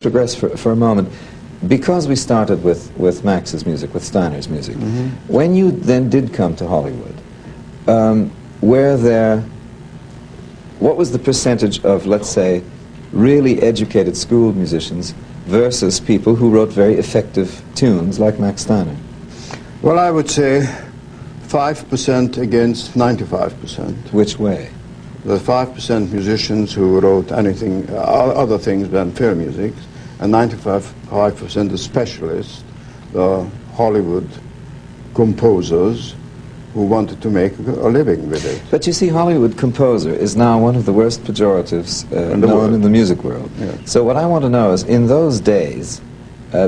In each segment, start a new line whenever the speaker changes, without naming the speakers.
Progress for a moment. Because we started with Max's music, with Steiner's music, when you then did come to Hollywood, what was the percentage of, let's say, really educated school musicians versus people who wrote very effective tunes like Max Steiner?
Well, I would say 5% against 95%.
Which way?
The 5% musicians who wrote anything, other things than film music, and 95% the specialists, the Hollywood composers who wanted to make a living with it.
But you see, Hollywood composer is now one of the worst pejoratives known in the music world.
Yeah.
So what I want to know is, in those days,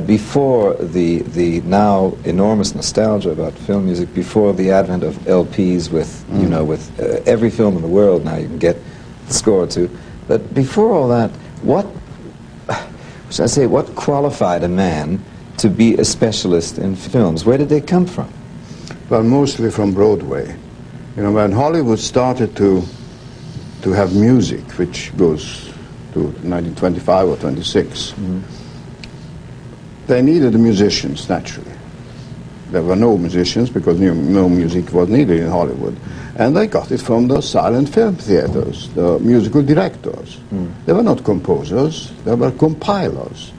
before the now enormous nostalgia about film music, before the advent of LPs with, you know, with every film in the world now you can get the score to, but before all that, what qualified a man to be a specialist in films? Where did they come from?
Well, mostly from Broadway. You know, when Hollywood started to have music, which goes to 1925 or 26, they needed the musicians, naturally. There were no musicians because no music was needed in Hollywood. And they got it from the silent film theaters, the musical directors. They were not composers, they were compilers.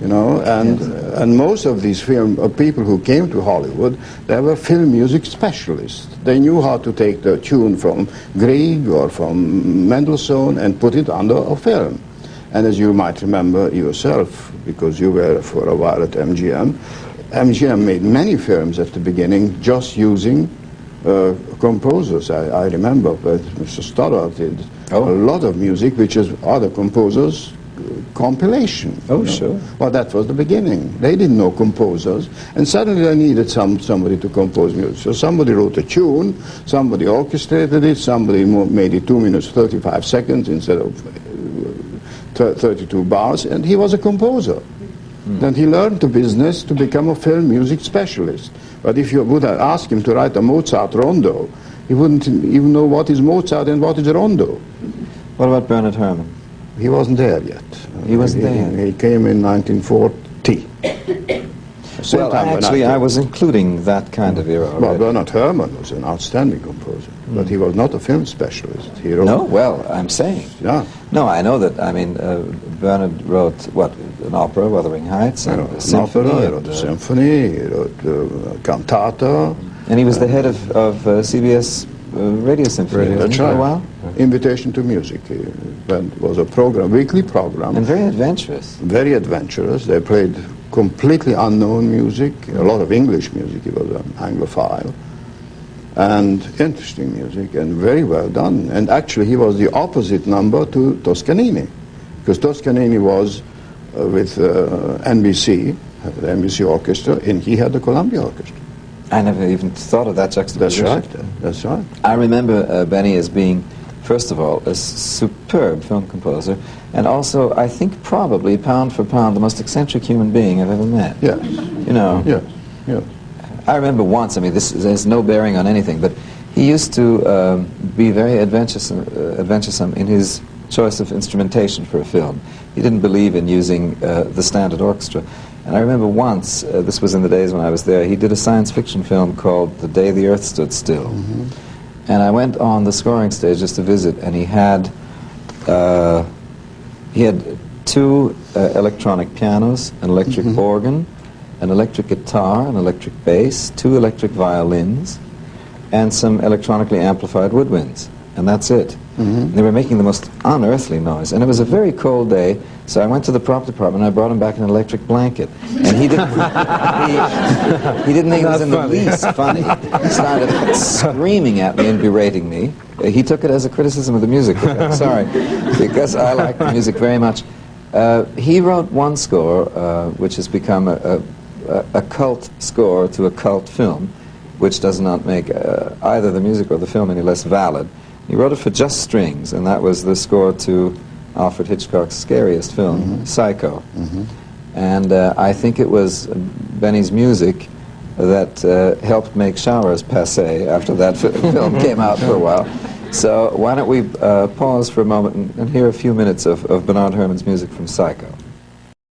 You know, and most of these people who came to Hollywood, they were film music specialists. They knew how to take the tune from Grieg or from Mendelssohn and put it under a film. And as you might remember yourself, because you were for a while at MGM, MGM made many films at the beginning just using composers. I remember that Mr. Stoddard did a lot of music which is other composers' compilation.
Oh, sure.
Well, that was the beginning. They didn't know composers, and suddenly they needed somebody to compose music. So somebody wrote a tune, somebody orchestrated it, somebody made it 2 minutes 35 seconds instead of 32 bars, and he was a composer. Then he learned the business to become a film music specialist. But if you would have asked him to write a Mozart rondo, he wouldn't even know what is Mozart and what is rondo.
What about Bernard Herrmann?
He wasn't there yet.
He wasn't there yet?
He came in 1940.
Well, actually, I was including that kind of era already.
Well, Bernard Herrmann was an outstanding composer, but he was not a film specialist. He wrote...
No, well, I'm saying.
Yeah.
No, I know that. I mean, Bernard wrote, what, an opera, Wuthering Heights, and a symphony.
He wrote a symphony, he wrote a cantata.
And he was the head of CBS Radio Symphony
That's
for
right.
a while?
Invitation to Music. It was a program, weekly program.
And very adventurous.
Very adventurous. They played completely unknown music, a lot of English music. He was an Anglophile. And interesting music, and very well done. And actually, he was the opposite number to Toscanini, because Toscanini was with NBC, the NBC Orchestra, and he had the Columbia Orchestra.
I never even thought of that juxtaposition.
That's right. That's right.
I remember Benny as being, first of all, a superb film composer, and also, I think, probably, pound for pound, the most eccentric human being I've ever met.
Yes.
You know.
Yes. Yes.
I remember once, I mean, this has no bearing on anything, but he used to be very adventuresome in his choice of instrumentation for a film. He didn't believe in using the standard orchestra. And I remember once, this was in the days when I was there, he did a science fiction film called The Day the Earth Stood Still. And I went on the scoring stage just to visit, and he had 2 electronic pianos, an electric organ, an electric guitar, an electric bass, 2 electric violins, and some electronically amplified woodwinds. And that's it. And they were making the most unearthly noise. And it was a very cold day, so I went to the prop department and I brought him back an electric blanket. And he didn't, he didn't think it was in the least funny. He started screaming at me and berating me. He took it as a criticism of the music. Sorry, because I like the music very much. He wrote one score, which has become a cult score to a cult film, which does not make either the music or the film any less valid. He wrote it for just strings, and that was the score to Alfred Hitchcock's scariest film, Psycho. And I think it was Benny's music that helped make showers passé after that film came out for a while. So why don't we pause for a moment and hear a few minutes of Bernard Herrmann's music from Psycho.